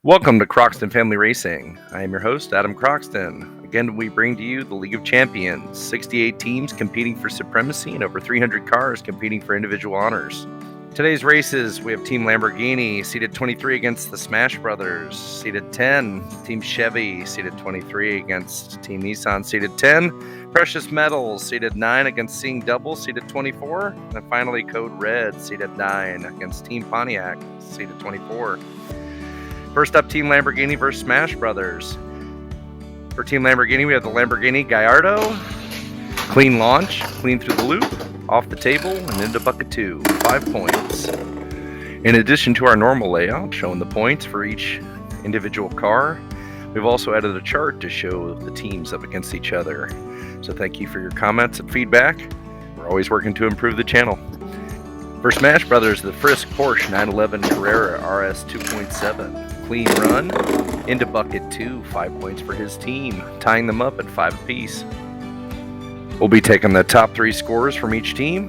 Welcome to Croxton Family Racing. I am your host, Adam Croxton. Again, we bring to you the League of Champions, 68 teams competing for supremacy and over 300 cars competing for individual honors. Today's races, we have Team Lamborghini, seated 23 against the Smash Brothers, seated 10. Team Chevy, seated 23 against Team Nissan, seated 10. Precious Metals, seated 9 against Seeing Double, seated 24. And finally, Code Red, seated 9 against Team Pontiac, seated 24. First up, Team Lamborghini versus Smash Brothers. For Team Lamborghini, we have the Lamborghini Gallardo. Clean launch, clean through the loop, off the table, and into bucket 2, 5 points. In addition to our normal layout showing the points for each individual car, we've also added a chart to show the teams up against each other. So thank you for your comments and feedback. We're always working to improve the channel. For Smash Brothers, the Frisk Porsche 911 Carrera RS 2.7. Clean run into bucket 2, 5 points for his team, tying them up at 5 apiece. We'll be taking the top 3 scores from each team,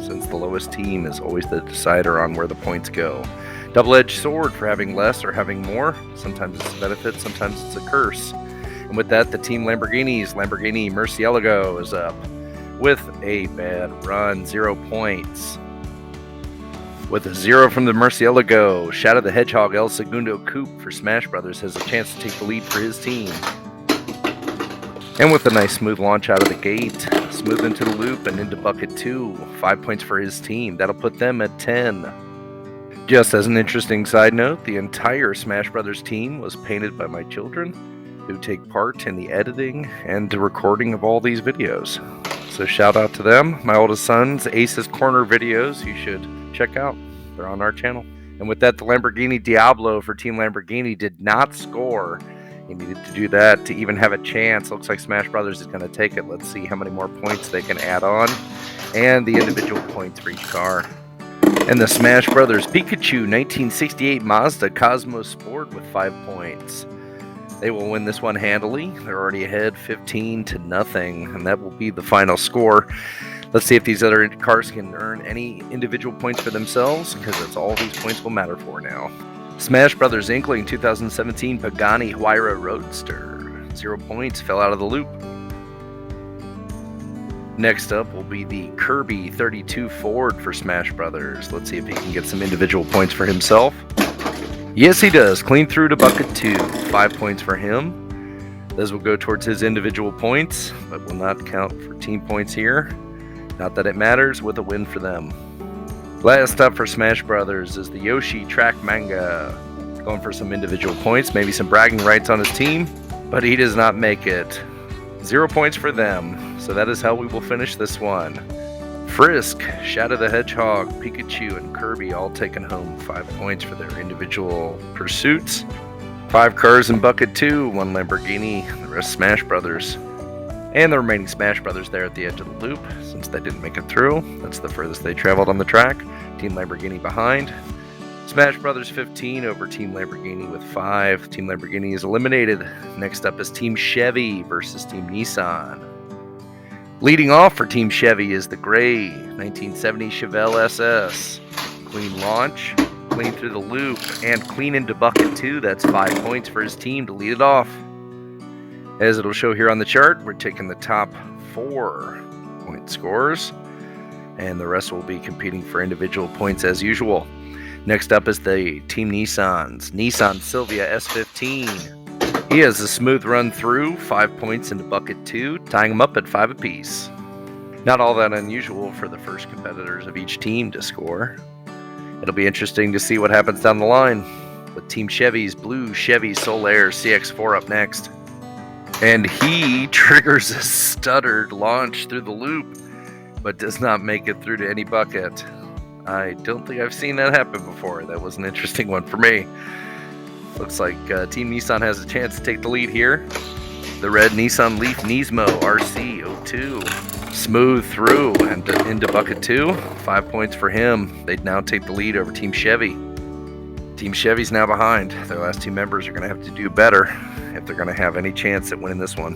since the lowest team is always the decider on where the points go. Double-edged sword for having less or having more. Sometimes it's a benefit, sometimes it's a curse. And with that, the Team Lamborghini's Lamborghini Murcielago is up with a bad run, 0 points. With a 0 from the Murcielago, Shadow the Hedgehog El Segundo Coupe for Smash Brothers has a chance to take the lead for his team. And with a nice smooth launch out of the gate, smooth into the loop and into bucket 2, 5 points for his team. That'll put them at 10. Just as an interesting side note, the entire Smash Brothers team was painted by my children, who take part in the editing and the recording of all these videos. So shout out to them. My oldest son's Ace's Corner videos you should check out. They're on our channel. And with that, the Lamborghini Diablo for Team Lamborghini did not score. He needed to do that to even have a chance. Looks like Smash Brothers is going to take it. Let's see how many more points they can add on. And the individual points for each car. And the Smash Brothers Pikachu 1968 Mazda Cosmo Sport with 5 points. They will win this one handily. They're already ahead 15-0, and that will be the final score. Let's see if these other cars can earn any individual points for themselves, because that's all these points will matter for now. Smash Brothers Inkling 2017 Pagani Huayra Roadster. 0 points, fell out of the loop. Next up will be the Kirby 32 Ford for Smash Brothers. Let's see if he can get some individual points for himself. Yes, he does. Clean through to bucket 2. 5 points for him. Those will go towards his individual points, but will not count for team points here. Not that it matters, with a win for them. Last up for Smash Brothers is the Yoshi Track Manga. Going for some individual points, maybe some bragging rights on his team, but he does not make it. 0 points for them. So that is how we will finish this one. Frisk, Shadow the Hedgehog, Pikachu, and Kirby all taking home 5 points for their individual pursuits. 5 cars in bucket 2, 1 Lamborghini, the rest Smash Brothers. And the remaining Smash Brothers there at the edge of the loop, since they didn't make it through. That's the furthest they traveled on the track. Team Lamborghini behind. Smash Brothers 15 over Team Lamborghini with 5. Team Lamborghini is eliminated. Next up is Team Chevy versus Team Nissan. Leading off for Team Chevy is the gray 1970 Chevelle SS. Clean launch, clean through the loop, and clean into bucket 2. That's 5 points for his team to lead it off. As it'll show here on the chart, we're taking the top 4 point scores, and the rest will be competing for individual points as usual. Next up is the Team Nissan's Nissan Silvia S15. He has a smooth run through, 5 points into bucket 2, tying them up at 5 apiece. Not all that unusual for the first competitors of each team to score. It'll be interesting to see what happens down the line, with Team Chevy's blue Chevy Solaire CX4 up next. And he triggers a stuttered launch through the loop, but does not make it through to any bucket. I don't think I've seen that happen before. That was an interesting one for me. Looks like Team Nissan has a chance to take the lead here. The red Nissan Leaf Nismo RC02. Smooth through and into bucket 2. 5 points for him. They'd now take the lead over Team Chevy. Team Chevy's now behind. Their last 2 members are going to have to do better if they're going to have any chance at winning this one.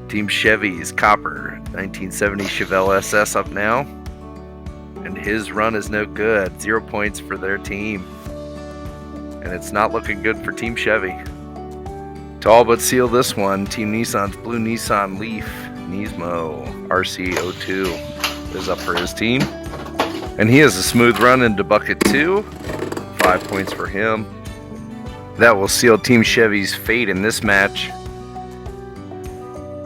Team Chevy's Copper 1970 Chevelle SS up now. And his run is no good. 0 points for their team. and it's not looking good for Team Chevy. To all but seal this one, Team Nissan's blue Nissan Leaf Nismo RC02 is up for his team. And he has a smooth run into bucket 2. 5 points for him. That will seal Team Chevy's fate in this match.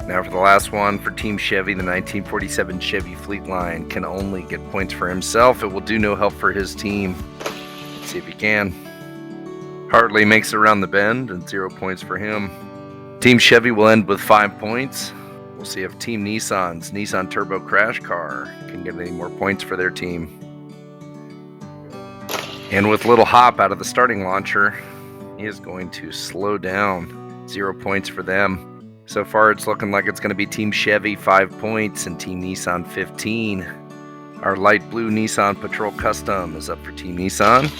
Now for the last one for Team Chevy, the 1947 Chevy Fleet Line can only get points for himself. It will do no help for his team. Let's see if he can. Hardly makes it around the bend, and 0 points for him. Team Chevy will end with 5 points. We'll see if Team Nissan's Nissan Turbo Crash Car can get any more points for their team. And with little hop out of the starting launcher, he is going to slow down. 0 points for them. So far, it's looking like it's going to be Team Chevy 5 points and Team Nissan 15. Our light blue Nissan Patrol Custom is up for Team Nissan.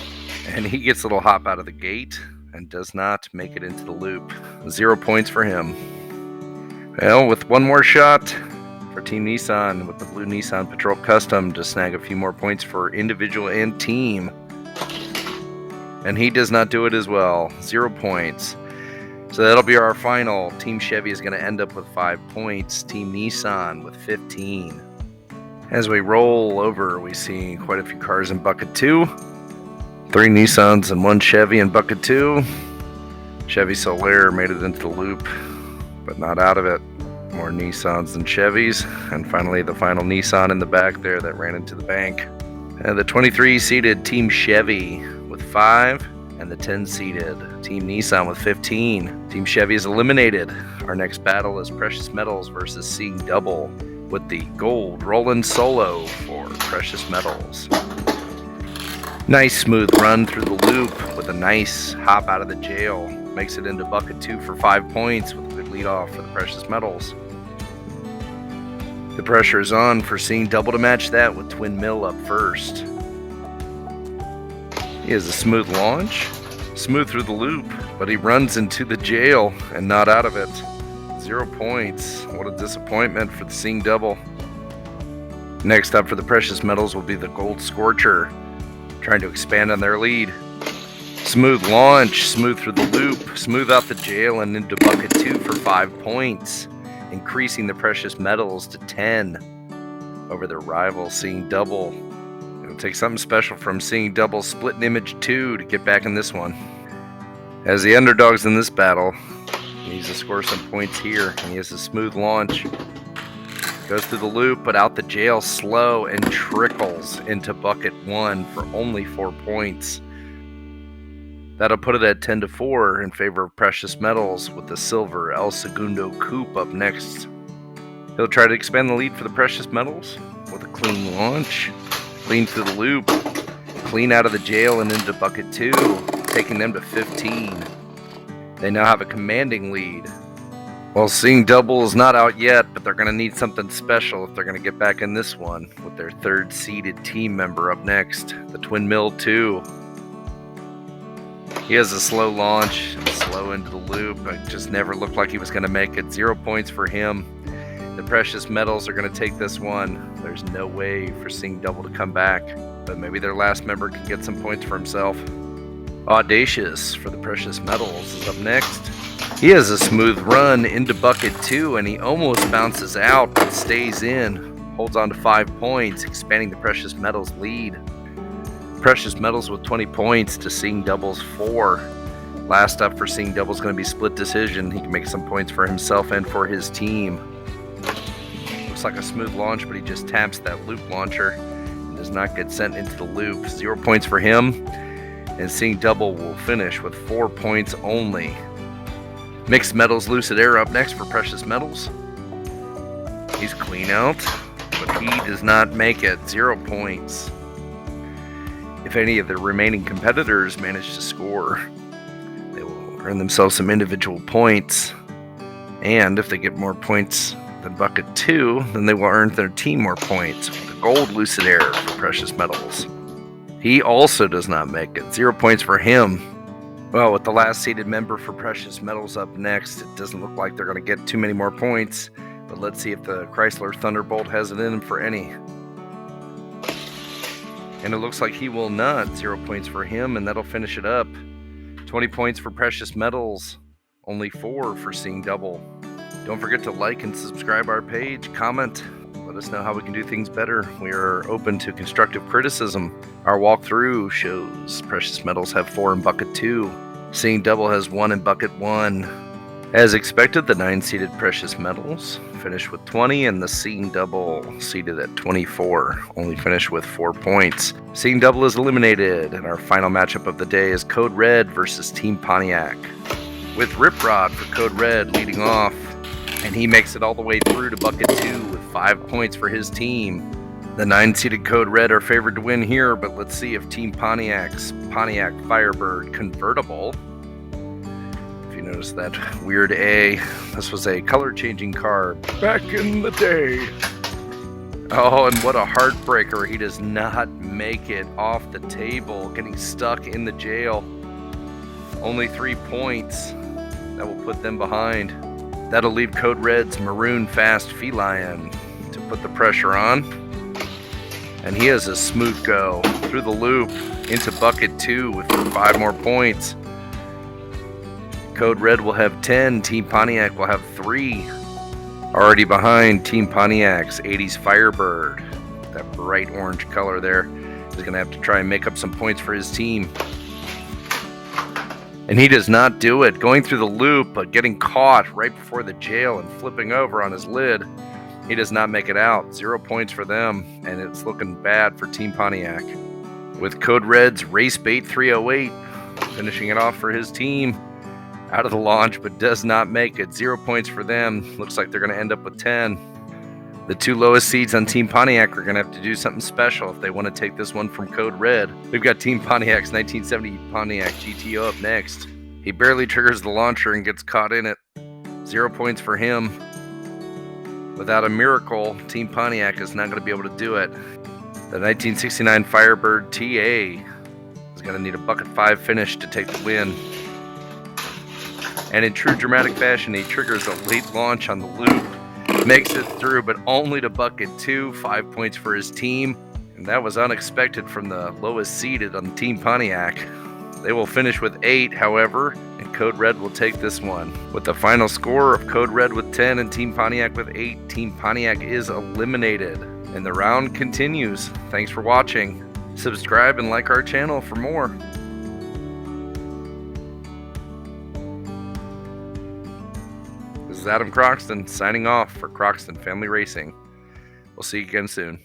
And he gets a little hop out of the gate and does not make it into the loop. 0 points for him. Well, with one more shot for Team Nissan with the blue Nissan Patrol Custom to snag a few more points for individual and team. And he does not do it as well. 0 points. So that'll be our final. Team Chevy is going to end up with 5 points. Team Nissan with 15. As we roll over, we see quite a few cars in bucket 2. 3 Nissans and 1 Chevy in bucket 2. Chevy Solaire made it into the loop, but not out of it. More Nissans than Chevys. And finally, the final Nissan in the back there that ran into the bank. And the 23-seated Team Chevy with 5. And the 10-seated Team Nissan with 15. Team Chevy is eliminated. Our next battle is Precious Metals versus Seeing Double with the gold Roland Solo for Precious Metals. Nice smooth run through the loop with a nice hop out of the jail. Makes it into bucket 2 for 5 points with a good lead off for the Precious Metals. The pressure is on for Seeing Double to match that with Twin Mill up first. He has a smooth launch, smooth through the loop, but he runs into the jail and not out of it. 0 points. What a disappointment for the Seeing Double. Next up for the Precious Metals will be the Gold Scorcher, trying to expand on their lead. Smooth launch, smooth through the loop, smooth out the jail and into bucket 2 for 5 points, increasing the Precious Metals to 10 over their rival Seeing Double. Take something special from Seeing Double Split Image 2 to get back in this one. As the underdogs in this battle, he needs to score some points here. And he has a smooth launch. Goes through the loop, but out the jail slow and trickles into bucket 1 for only 4 points. That'll put it at 10-4 in favor of Precious Metals with the silver El Segundo Coupe up next. He'll try to expand the lead for the Precious Metals with a clean launch. Clean through the loop, clean out of the jail and into bucket 2, taking them to 15. They now have a commanding lead. Well, Seeing Double is not out yet, but they're going to need something special if they're going to get back in this one with their 3rd-seeded team member up next, the Twin Mill 2. He has a slow launch, slow into the loop. It just never looked like he was going to make it. 0 points for him. The Precious Metals are going to take this one. There's no way for Seeing Double to come back, but maybe their last member can get some points for himself. Audacious for the Precious Metals is up next. He has a smooth run into bucket 2, and he almost bounces out but stays in. Holds on to 5 points, expanding the Precious Metals lead. Precious Metals with 20 points to Seeing Double's 4. Last up for Seeing Double is going to be split decision. He can make some points for himself and for his team. Looks like a smooth launch, but he just taps that loop launcher and does not get sent into the loop. 0 points for him, and Seeing Double will finish with 4 points only. Mixed Metals Lucid Air up next for Precious Metals. He's clean out, but he does not make it. 0 points. If any of the remaining competitors manage to score, they will earn themselves some individual points. And if they get more points than bucket 2, then they will earn their team more points with the Gold Lucid Air for Precious Metals. He also does not make it. 0 points for him. Well, with the last seeded member for Precious Metals up next, it doesn't look like they're going to get too many more points. But let's see if the Chrysler Thunderbolt has it in him for any. And it looks like he will not. 0 points for him, and that'll finish it up. 20 points for Precious Metals, only 4 for Seeing Double. Don't forget to like and subscribe our page, comment, let us know how we can do things better. We are open to constructive criticism. Our walkthrough shows Precious Metals have 4 in Bucket 2. Seeing Double has 1 in Bucket 1. As expected, the 9-seeded Precious Metals finished with 20, and the Seeing Double, seeded at 24, only finished with 4 points. Seeing Double is eliminated, and our final matchup of the day is Code Red versus Team Pontiac, with Rip Rod for Code Red leading off, and he makes it all the way through to Bucket 2 with 5 points for his team. The 9-seeded Code Red are favored to win here, but let's see if Team Pontiac's Pontiac Firebird Convertible, you notice that weird A, this was a color changing car back in the day. Oh, and what a heartbreaker, he does not make it off the table, getting stuck in the jail. Only 3 points, that will put them behind. That'll leave Code Red's Maroon Fast Feline to put the pressure on, and he has a smooth go through the loop into Bucket 2 with 5 more points. Code Red will have 10, Team Pontiac will have 3. Already behind, Team Pontiac's 80s Firebird, that bright orange color there, is going to have to try and make up some points for his team. And he does not do it, going through the loop, but getting caught right before the jail and flipping over on his lid. He does not make it out, 0 points for them, and it's looking bad for Team Pontiac. With Code Red's Race Bait 308 finishing it off for his team. Out of the launch, but does not make it. 0 points for them. Looks like they're going to end up with 10. The 2 lowest seeds on Team Pontiac are going to have to do something special if they want to take this one from Code Red. We've got Team Pontiac's 1970 Pontiac GTO up next. He barely triggers the launcher and gets caught in it. 0 points for him. Without a miracle, Team Pontiac is not going to be able to do it. The 1969 Firebird TA is going to need a Bucket 5 finish to take the win. And in true dramatic fashion, he triggers a late launch on the loop, makes it through, but only to Bucket 2, 5 points for his team. And that was unexpected from the lowest seeded on Team Pontiac. They will finish with 8, however, and Code Red will take this one. With the final score of Code Red with 10 and Team Pontiac with 8, Team Pontiac is eliminated. And the round continues. Thanks for watching. Subscribe and like our channel for more. This is Adam Croxton signing off for Croxton Family Racing. We'll see you again soon.